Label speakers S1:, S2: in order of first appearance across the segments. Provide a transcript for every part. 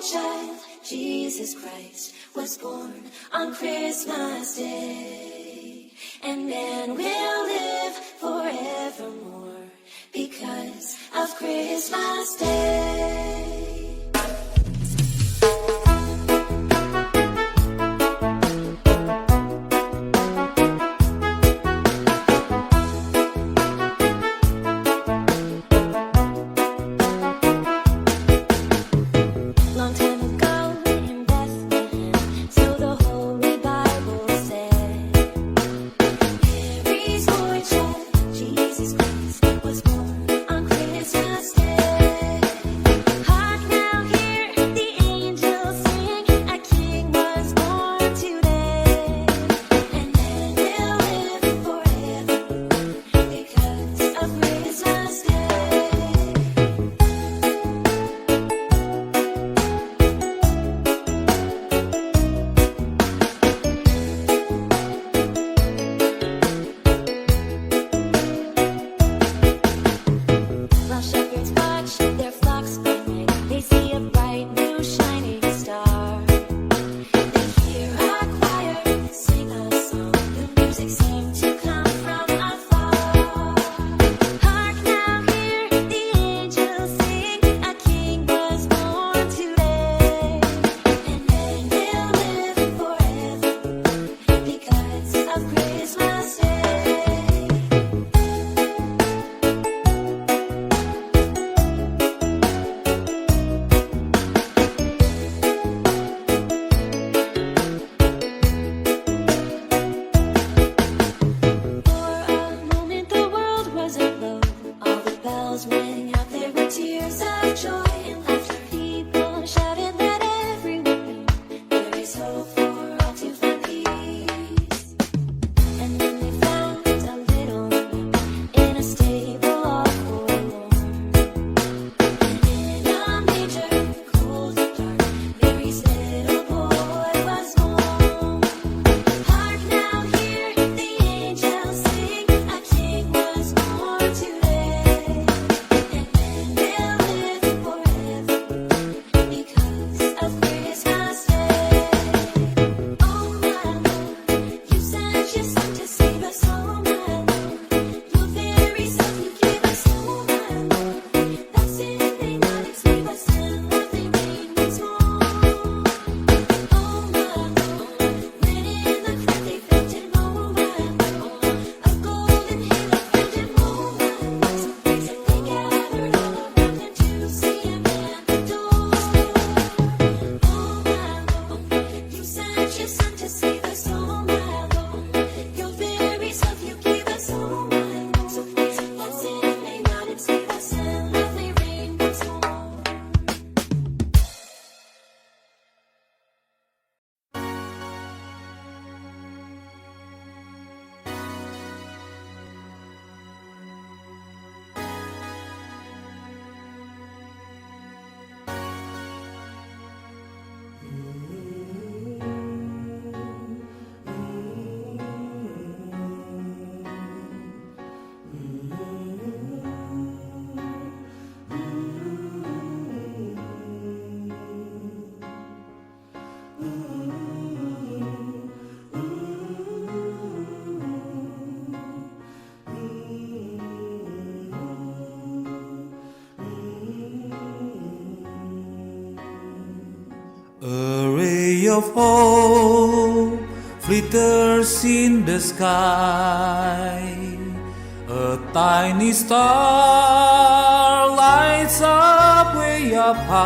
S1: child, Jesus Christ, was born on Christmas Day. And man will live forevermore because of Christmas Day.
S2: A ray of hope flitters in the sky. A tiny star lights up way up high.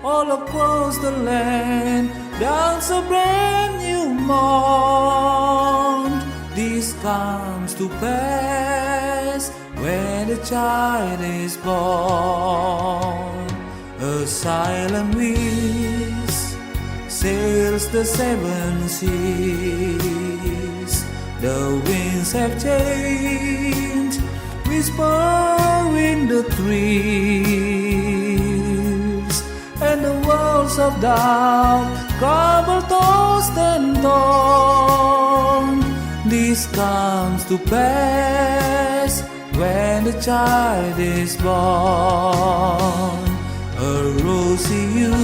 S2: All across the land dawns a brand new morn. This comes to pass when the child is born. A silent breeze sails the seven seas. The winds have changed, whisper in the trees, and the walls of doubt crumble, tossed and torn. This comes to pass when the child is born. a rosy hue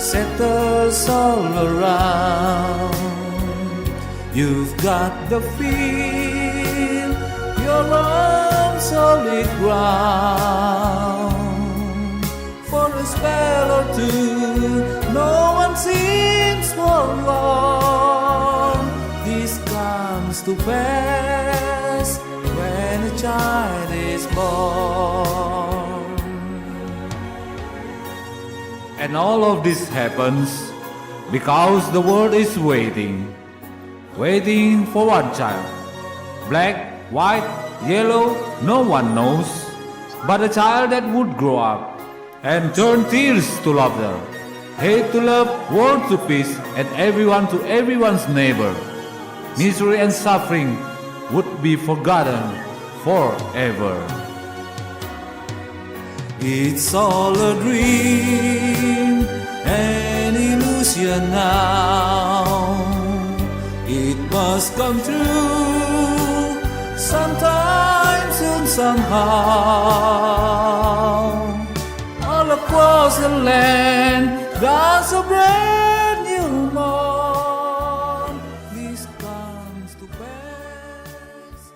S2: settles all around. You've got the feel, you're on solid ground. For a spell or two, no one seems forlorn. This comes to pass when a child is born. And all of this happens because the world is waiting for one child. Black, white, yellow, no one knows, but a child that would grow up and turn tears to laughter, hate to love, war to peace, and everyone to everyone's neighbor. Misery and suffering would be forgotten forever. It's all a dream, an illusion now. It must come true sometime soon, somehow. All across the land, God's a brand new morn. This comes to pass.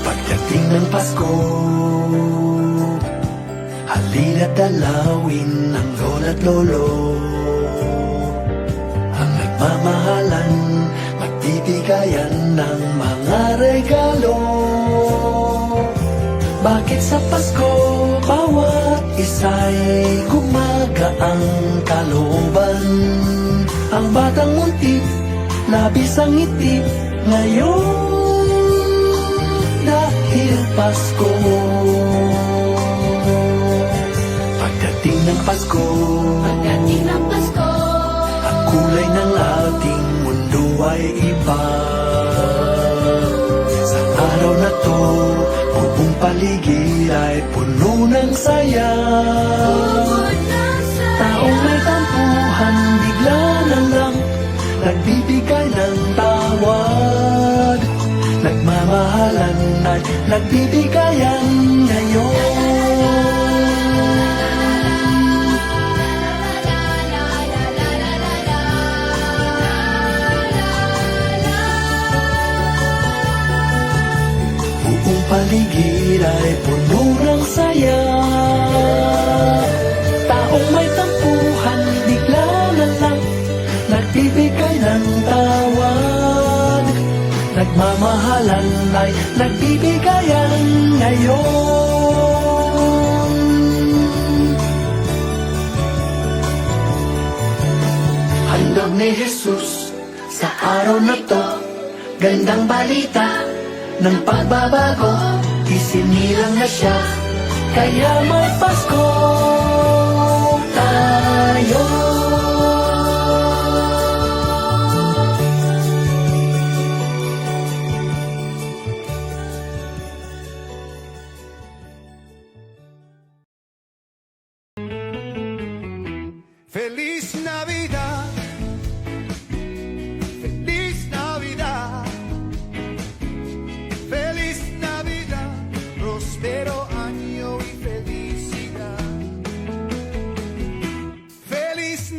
S3: Pagdating ng Pasko, halina't dalawin ang lola't lolo. Ang nagmamahalan, magbibigayan ng mga regalo. Bakit sa Pasko, bawat isa'y gumagaang kalooban? Ang batang muntik, labis ang ngiti ngayon. Dahil Pasko, pagdating ng Pasko, ang kulay ng ating mundo ay iba. Sa araw na to, buong paligid ay puno ng saya. Taong may tampuhan, bigla na lang nagbibigay ng tawad. Nagmamahalan at nagbibigayan ngayon. Buong paligid ay puno ng saya. Taong may tampuhan, bigla na lang nagbibigay ng tawad. Nagmamahalan ay nagbibigayan ngayon. Handog ni Jesus sa araw na to, gandang balita ng pagbabago. Isinilang na siya, kaya may Pasko tayo.
S4: Feliz Navidad, feliz Navidad, feliz Navidad, próspero año y felicidad. Feliz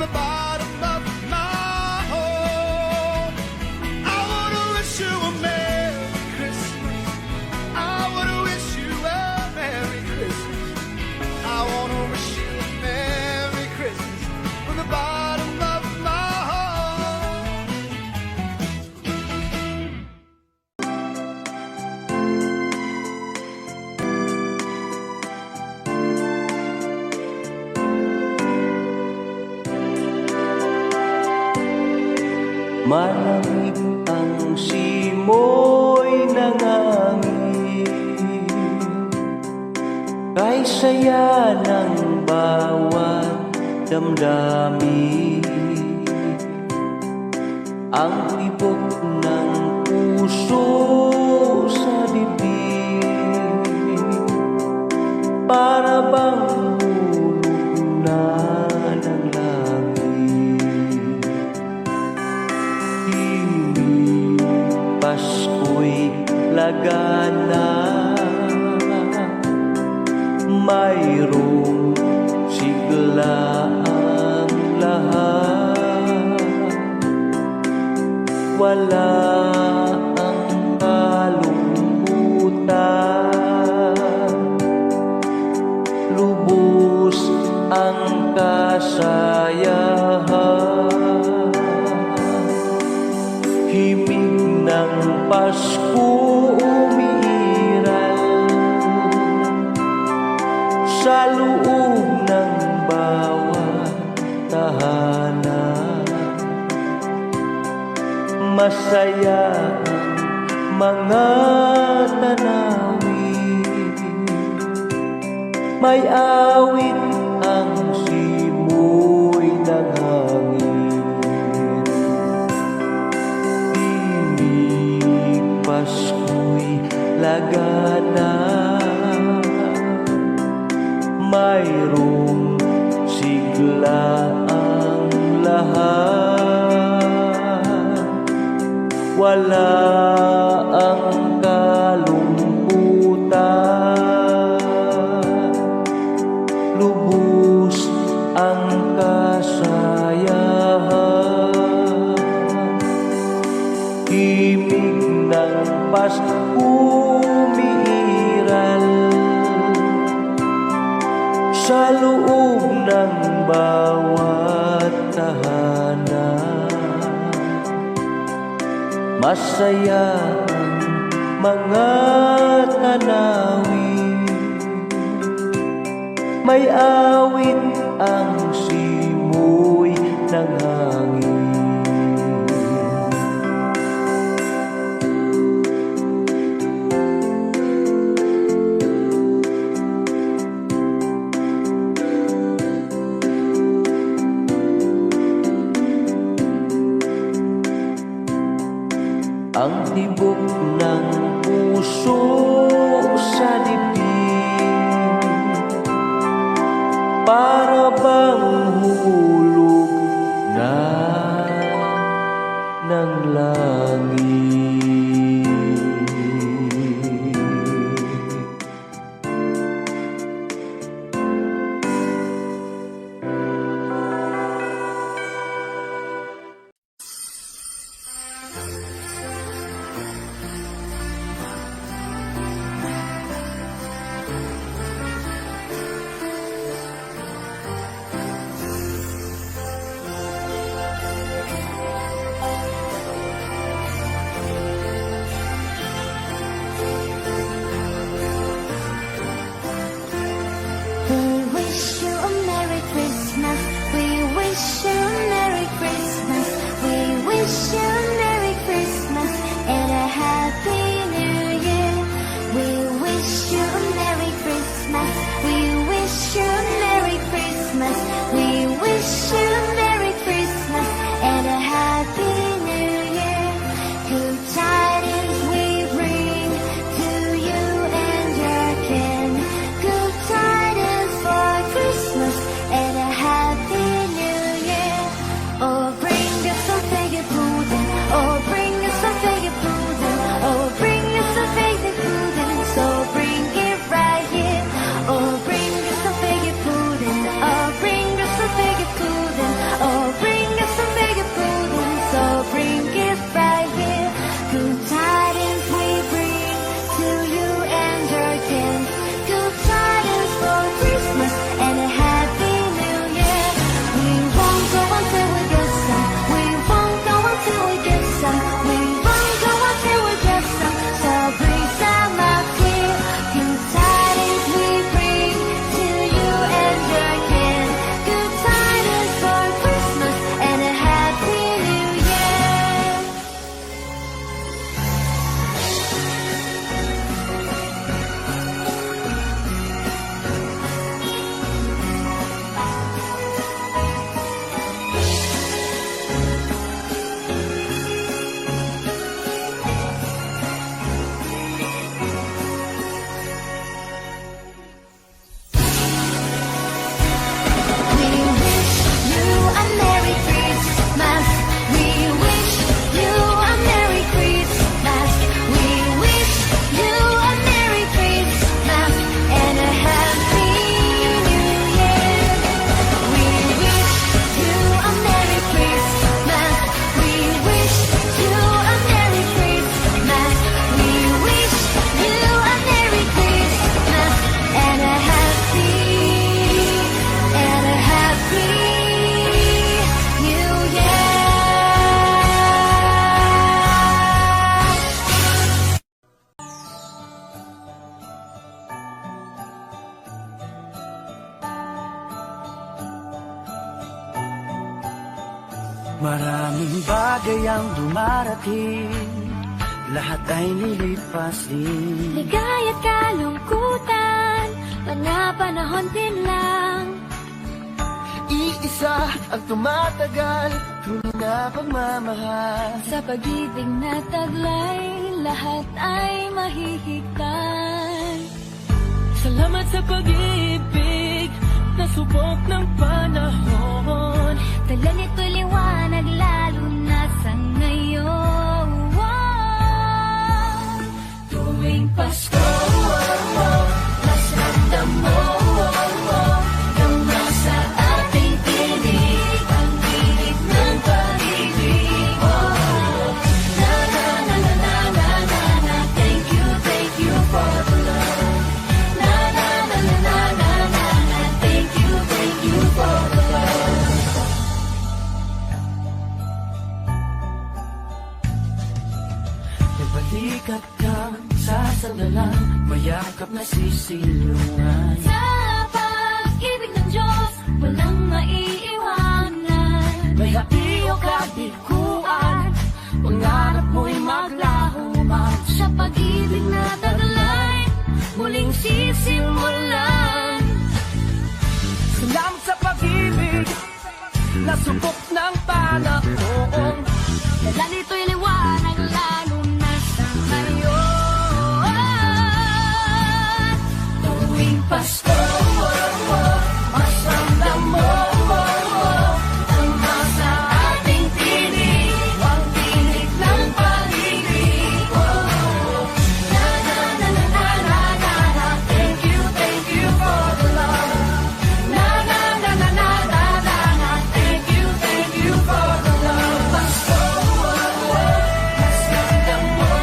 S4: the bottom of my heart. I wanna wish you a Merry Christmas. I wanna wish you a Merry Christmas. I wanna wish you a Merry Christmas from the bottom of my heart.
S5: Malamig ang simoy ng hangin, kay saya ng bawat damdamin. Ang tibok ng puso sa dibdib, para bang hulog na ng langit. Pasko'y lagana, mayroong sigla ang lahat. Wala ang kalungkutan, lubos ang kasayahan. Himig ng Pasko umiiral sa loob ng bawat tahanan. Masaya ang mga tanawin, may awit ang simoy ng hangin. Pasko'y lagana, mayroong sigla ang lahat. Wala ang kalungkutan, lubos ang kasayahan. Himig ng Pasko umiiral sa loob ng bawat tahanan. Masaya ang mga tanawin, may awit ang simoy ng hangin. Ang tibok ng puso sa dibdib, para bang hulog na ng langit.
S3: Maraming bagay ang dumarating, lahat ay nilipas din.
S1: Ligaya't kalungkutan, panahon din lang.
S3: Iisa ang tumatagal, tunay na pagmamahal.
S1: Sa pag-ibig na taglay, lahat ay mahihigtan.
S6: Salamat sa pag-ibig na subok ng panahon.
S1: Dala nito'y liwanag lalo na sa ngayon. Tuwing Pasko, mas ramdam mo kama sa ating tinig ang tinig ng pag-ibig. Na na na na na na na na. Thank you for the love. Na na na na na na na na. Thank you for the love.
S3: Nagbalikat ka sa sandalan, mayakap na sisilungan.
S1: Sa pag-ibig ng Diyos, walang maiiwanan.
S3: May hati o kabiguan, pangarap mo'y maglaho man.
S1: Sa pag-ibig na taglay, muling sisimulan.
S3: Salamat sa pag-ibig na subok ng panahon.
S1: Dala nito'y liwanag lalo na sa ngayon. Tuwing Pasko, mas ramdam mo ang sa ating tinig, ang tinig ng pag-ibig. Na na na na na na na na. Thank you for the love. Na na na na na na na na. Thank you for the love. Pasko, mas ramdam mo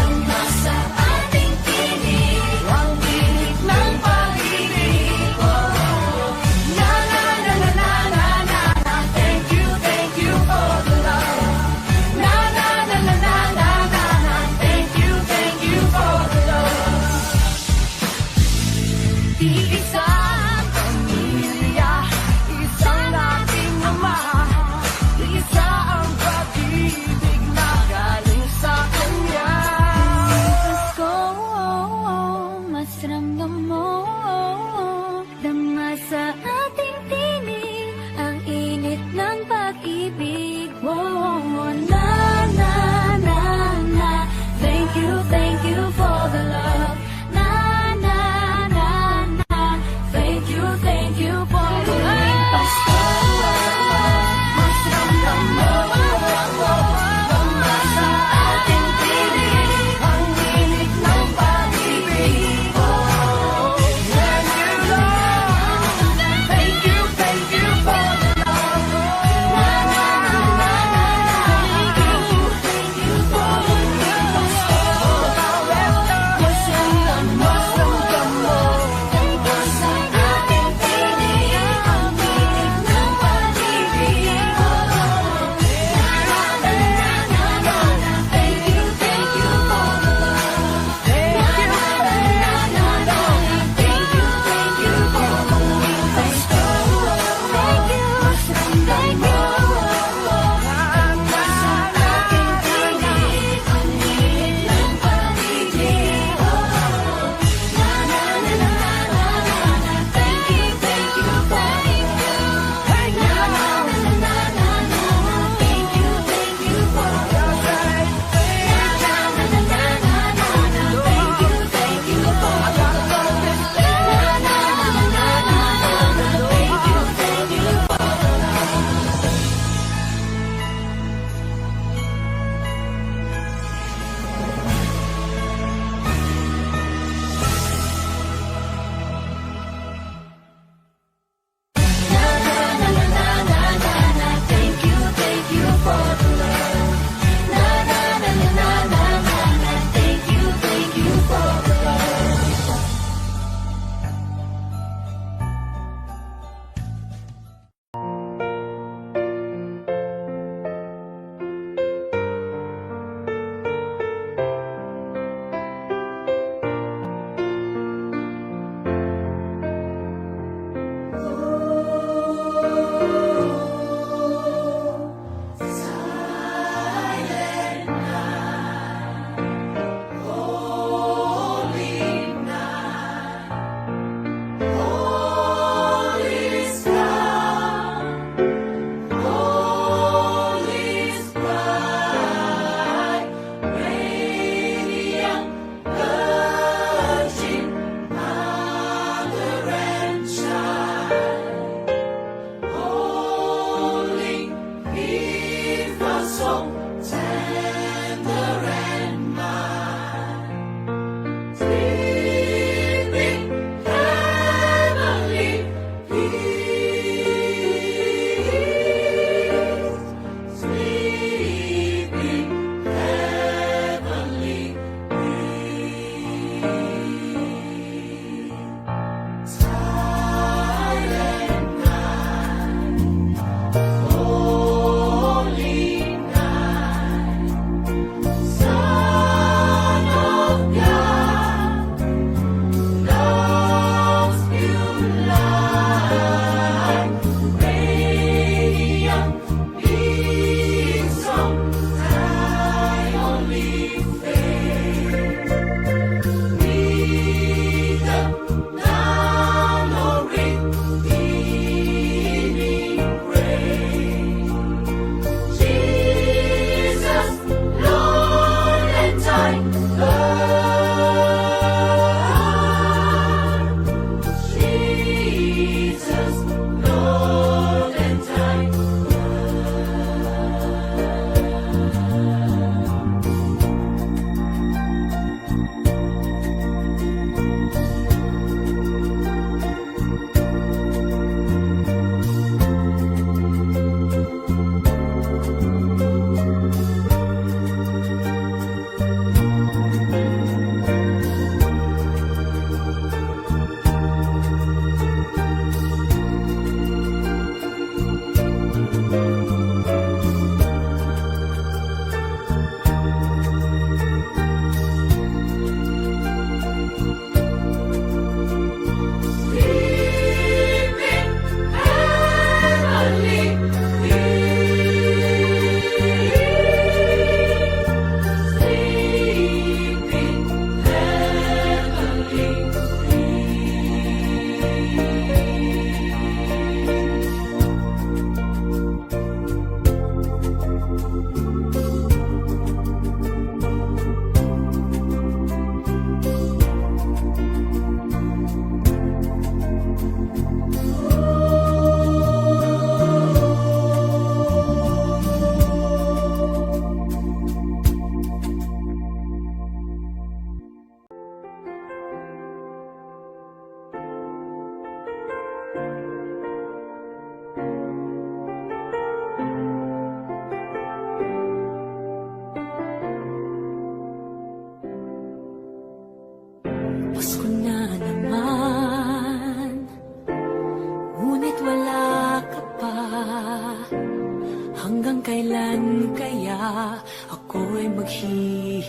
S1: ang sa ating tinig, ang tinig ng pag-ibig. Na na na na na na na na. Thank you for the love. Na na na na na na na na. Thank you for the love. Iisang pamilya, isang ating ama, isa ang pag-ibig na galing sa Kanya. Pasko, mas ramdam mo, dama sa ating tinig, ang init ng pag-ibig. Na na na na. Thank you for the love. Na na na na.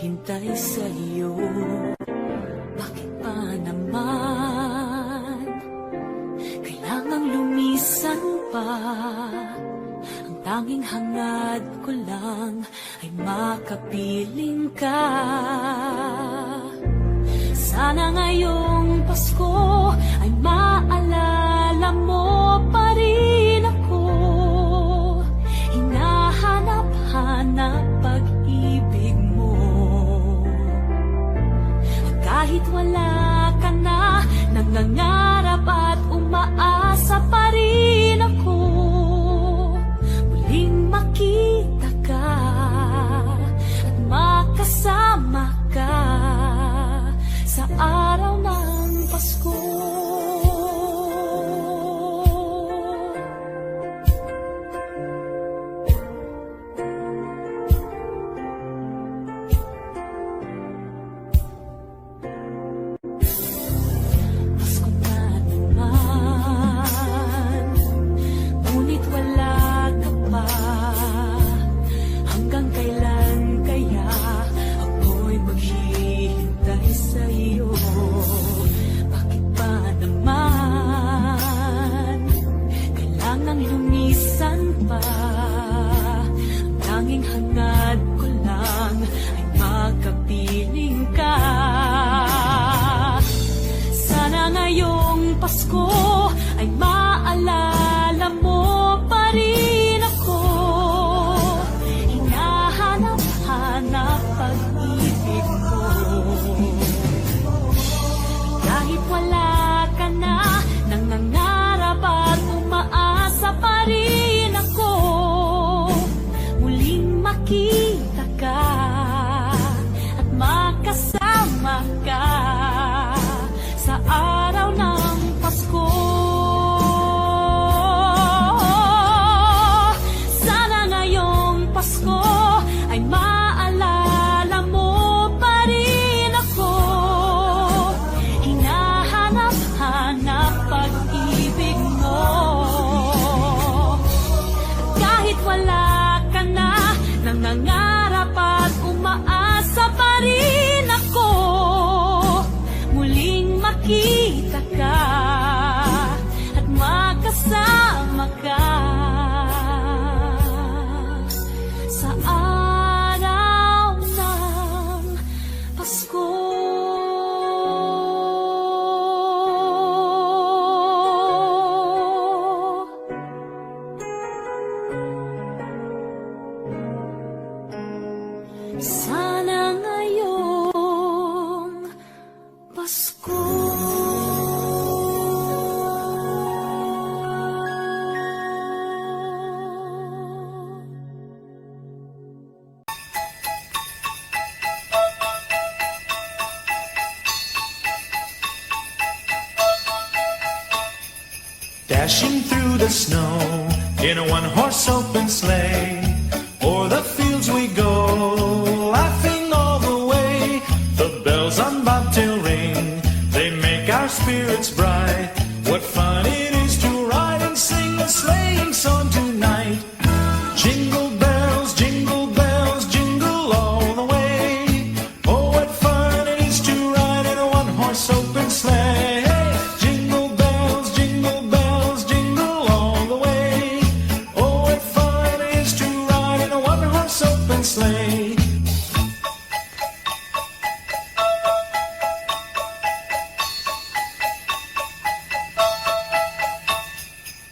S6: maghihintay sa'yo. Bakit pa naman kailangang lumisan pa? Ang tanging hangad ko lang ay makapiling ka. Sana ngayong Pasko ay maalala mo pa rin ako. Hinahanap-hanap pag-ibig mo. At kahit wala ka na, nangangarap at umaasa pa rin ako. Muling makita ka at makasama ka sa araw ng Pasko. Pasko na naman, ngunit wala ka pa. Hanggang kailan kaya ako'y maghihintay sa'yo? Bakit pa naman kailangang lumisan pa? Ang tanging hangad ko lang ay makapiling ka. Sana ngayong Pasko ay maalala mo pa rin ako. Hinahanap-hanap pag-ibig mo. Kahit wala ka na, nangangarap at umaasa pa rin ako. Muling makita ka at makasama ka sa araw ng Pasko. Sana ngayong Pasko ay maalala mo pa rin ako. Hinahanap-hanap pag-ibig mo. Kahit wala ka na, nangangarap at umaasa pa rin ako. Muling makita ka at makasama ka sa araw ng Pasko. Sana ngayong Pasko.
S3: Dashing through the snow in a one-horse open sleigh. O'er the fields we go, laughing all the way. The bells on bobtail ring, they make our spirits bright. What fun it is to ride and sing a sleighing song tonight. Jingle bells, jingle all the way. Oh, what fun it is to ride in a one-horse open sleigh. Jingle bells, jingle all the way. Oh, what fun it is to ride in a one-horse open sleigh.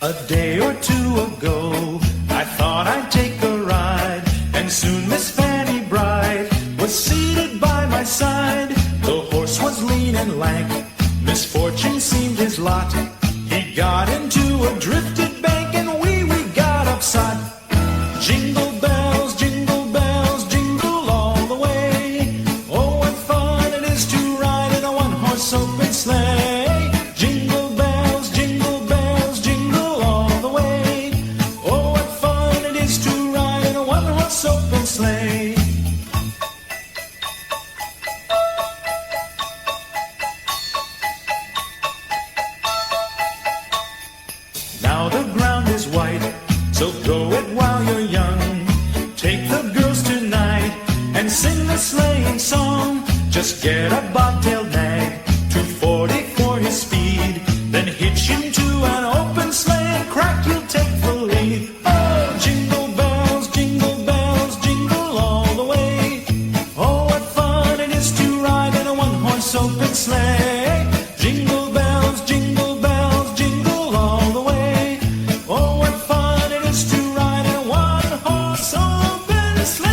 S3: A day or two ago, I thought I'd take a ride, and soon Miss Fanny Bright was seated by my side. The horse was lean and lank, misfortune seemed his lot. He got into a drifted bank, and we got upset. Jingle bells, jingle all the way. Oh, what fun it is to ride in a one-horse open sleigh. Jingle bells, jingle all the way. Oh, what fun it is to ride in a one-horse open sleigh. Now the ground is white, so go it while you're young. Take the girls tonight and sing the sleighing song. Just get a bobtail nag, 240 for his speed. Then hitch him to an open sleigh and crack, you'll take the lead. Oh, jingle bells, jingle all the way. Oh, what fun it is to ride in a one-horse open sleigh. Jingle bells, jingle all the way. Oh, what fun it is to ride in a one-horse open sleigh.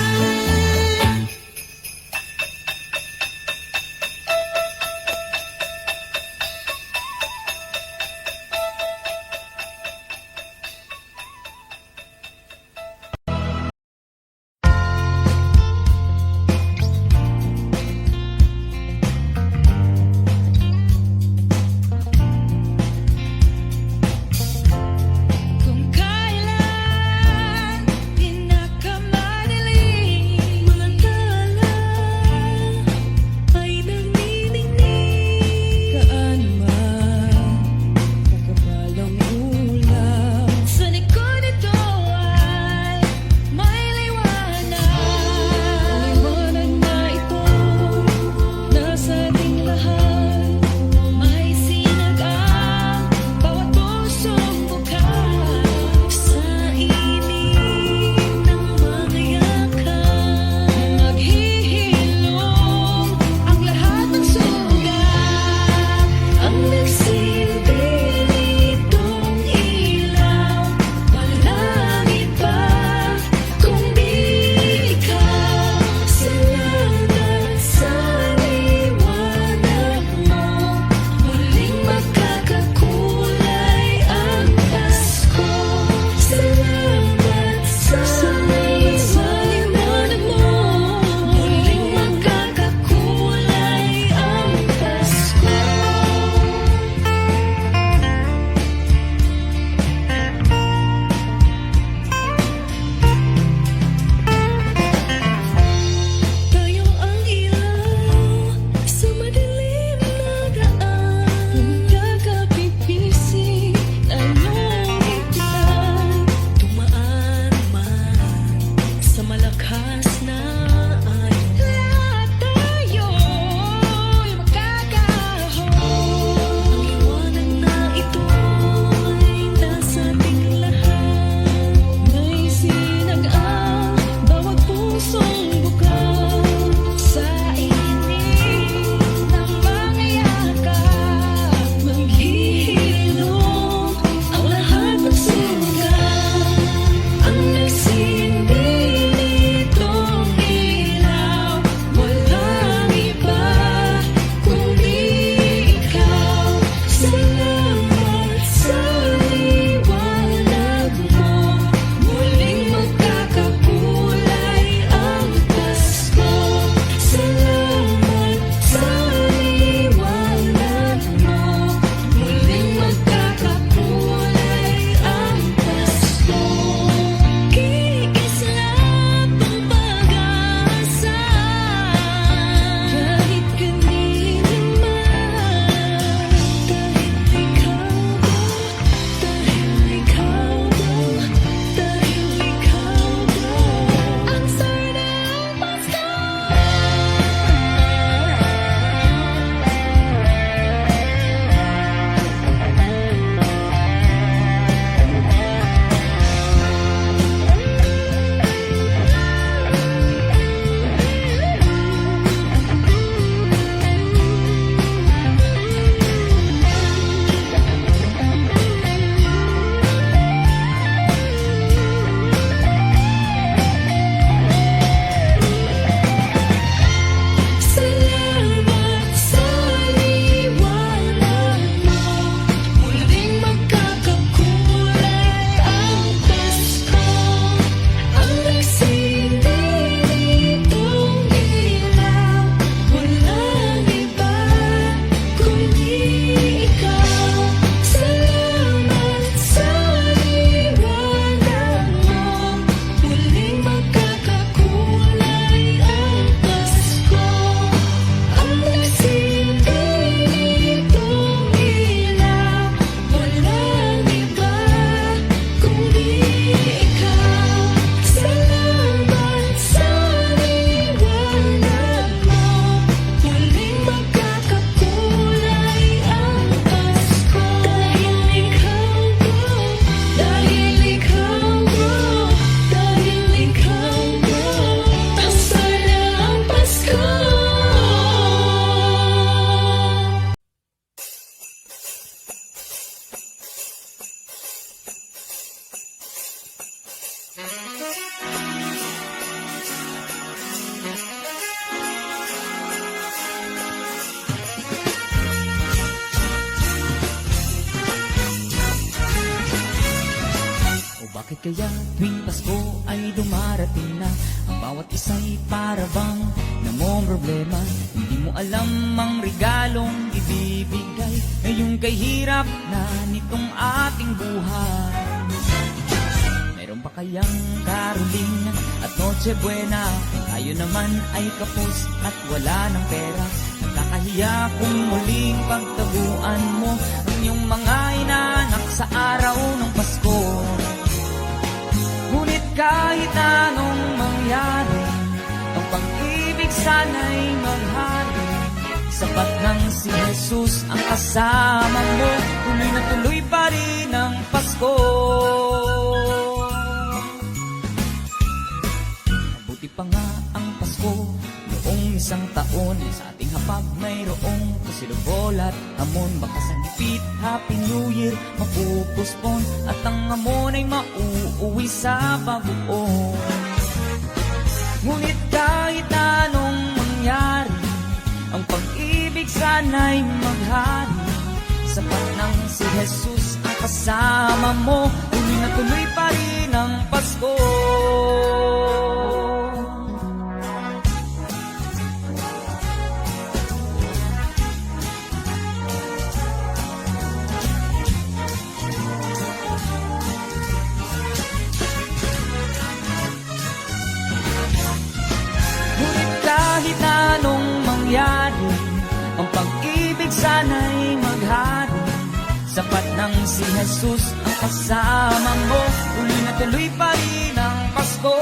S7: Bakit kaya tuwing Pasko ay dumarating na ang bawat isa'y para bang namomroblema? Hindi mo alam ang regalong ibibigay ngayong kay hirap na nitong ating buhay. Meron pa kayang karoling at Noche Buena? Tayo naman ay kapos at wala ng pera. Nakakahiya kung muling pagtaguan mo ang iyong mga inaanak sa araw ng Pasko. Ngunit kahit anong mangyari, ang pag-ibig sana'y maghari. Sapat nang si Jesus ang kasama mo, tuloy na tuloy pa rin ang Pasko. Mabuti pa nga ang Pasko noong isang taon, sa ating hapag mayroong pasilubol at hamon. Baka sa gipit Happy New Year mapupuspon at ang hamon ay mauuwi sa bagoong. Ngunit kahit anong mangyari, ang pag-ibig sana'y maghari. Sapat nang si Jesus ang kasama mo, tuloy na tuloy pa rin ang Pasko. Ngunit kahit anong mangyari, ang pag-ibig sana'y maghari. Sapat nang si Jesus ang kasama mo, tuloy na tuloy pa rin ang Pasko.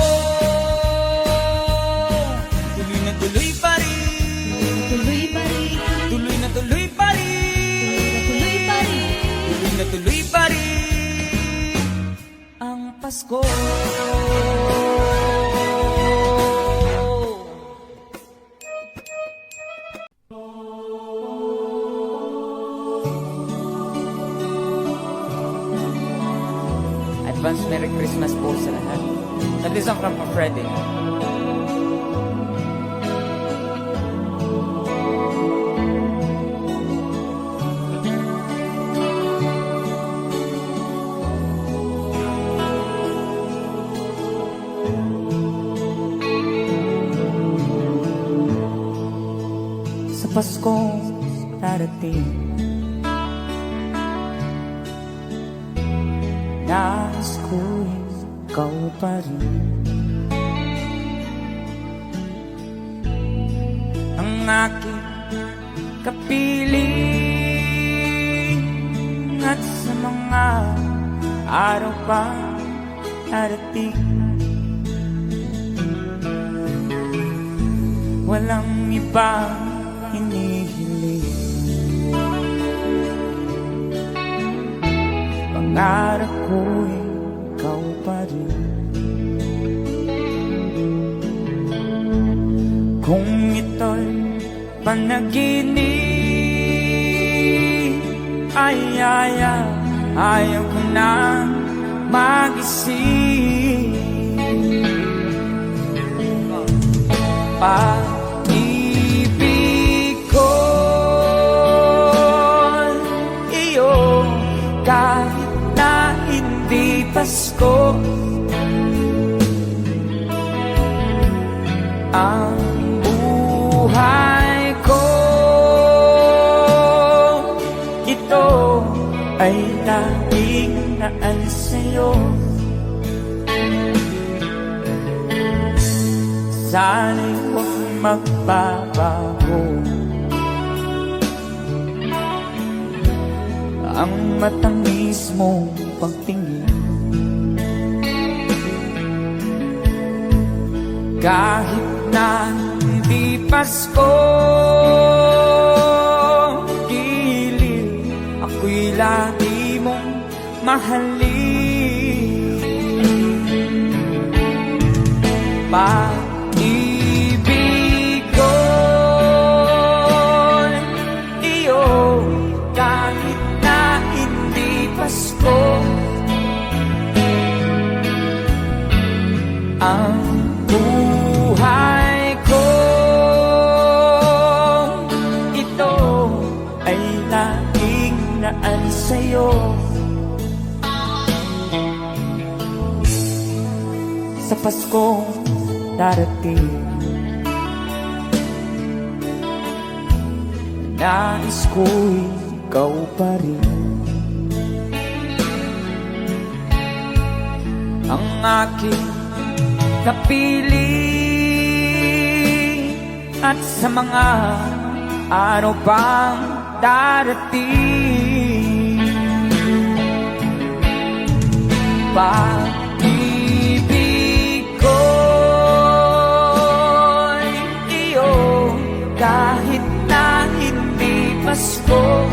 S7: Tuloy na tuloy pa rin,
S6: Tuloy pa rin,
S7: tuloy na tuloy pa rin,
S6: tuloy pa rin.
S7: tuloy na tuloy pa rin ang Pasko. Advance Merry Christmas po sa lahat. That is from Freddy. Sa Pasko darating, nais ko'y ikaw pa rin ang aking kapiling. At sa mga araw pa darating, walang ibang hinihiling. Pangarap ko'y ikaw pa rin. Kung ito'y panaginip, ayaw ko nang magising. Pag-ibig ko iyo, kahit na hindi Pasko, ang buhay ko, ito ay laging naan sa'yo. Sana'y huwag magbabago ang matamis mong pagtingin. Kahit na hindi Pasko, giliw ako'y lagi mong mahalin. Pag-ibig ko iyo, kahit na hindi Pasko, ang buhay ko, ito ay laging naan sa'yo. Paskong darating. Nais ko'y ikaw pa rin ang aking napili. At sa mga araw pang darating, pag-ibig ko'y iyo kahit na hindi Pasko.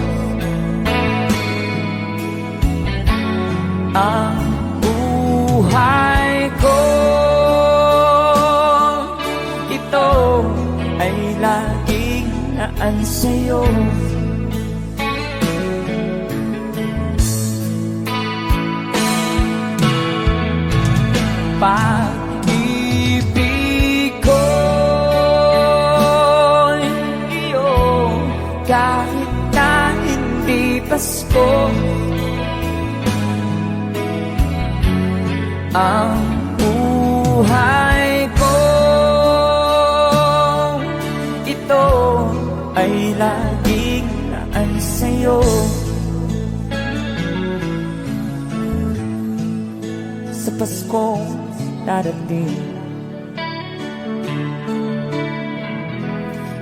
S7: Ang buhay ko, ito ay laging naan sa'yo. Pag-ibig ko'y iyo kahit na hindi Pasko. Ang buhay ko, ito ay laging naan sa'yo. Sa Paskong darating,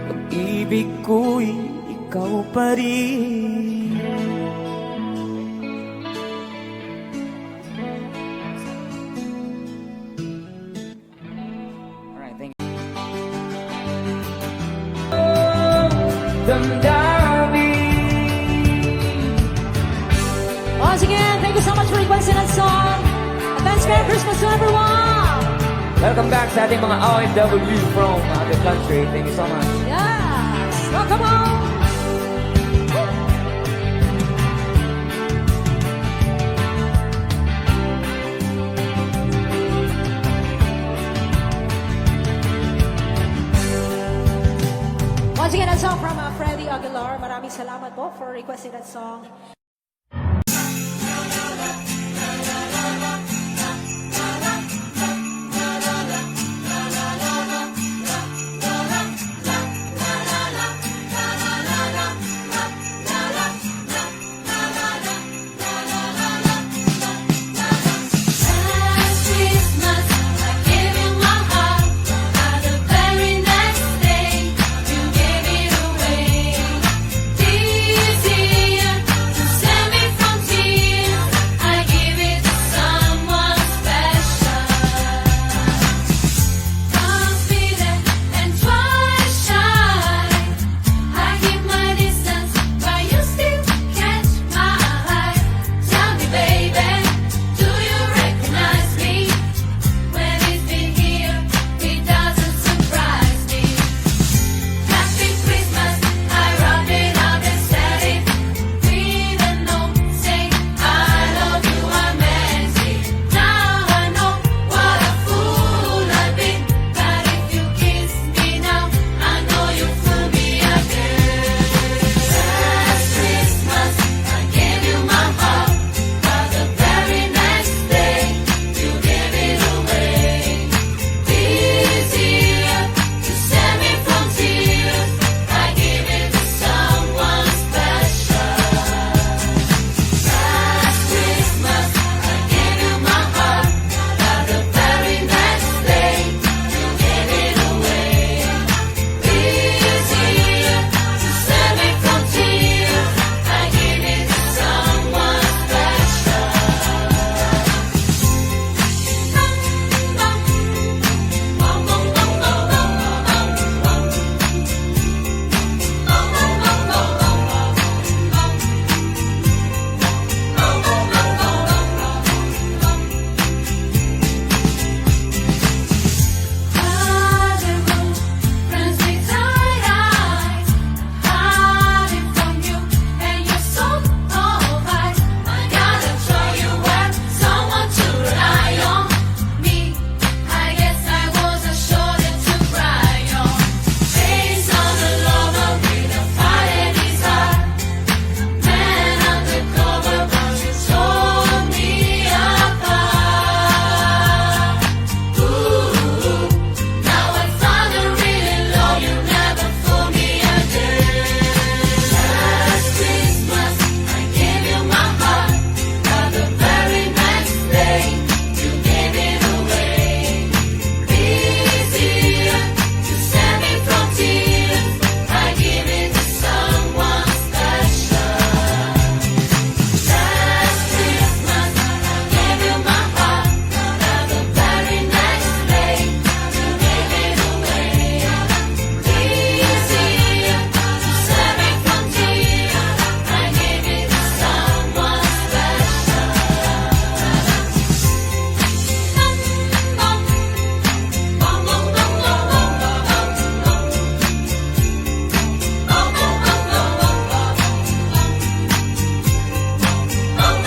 S7: pag-ibig ko'y ikaw pa rin. Alright, thank you.
S6: Once again, thank you so much for requesting that song. Advance Merry Christmas to everyone!
S7: Welcome back sa ating mga OFW from the country. Thank you so much.
S6: Yes! Welcome home! Once again, that song from Freddie Aguilar. Maraming salamat po for requesting that song.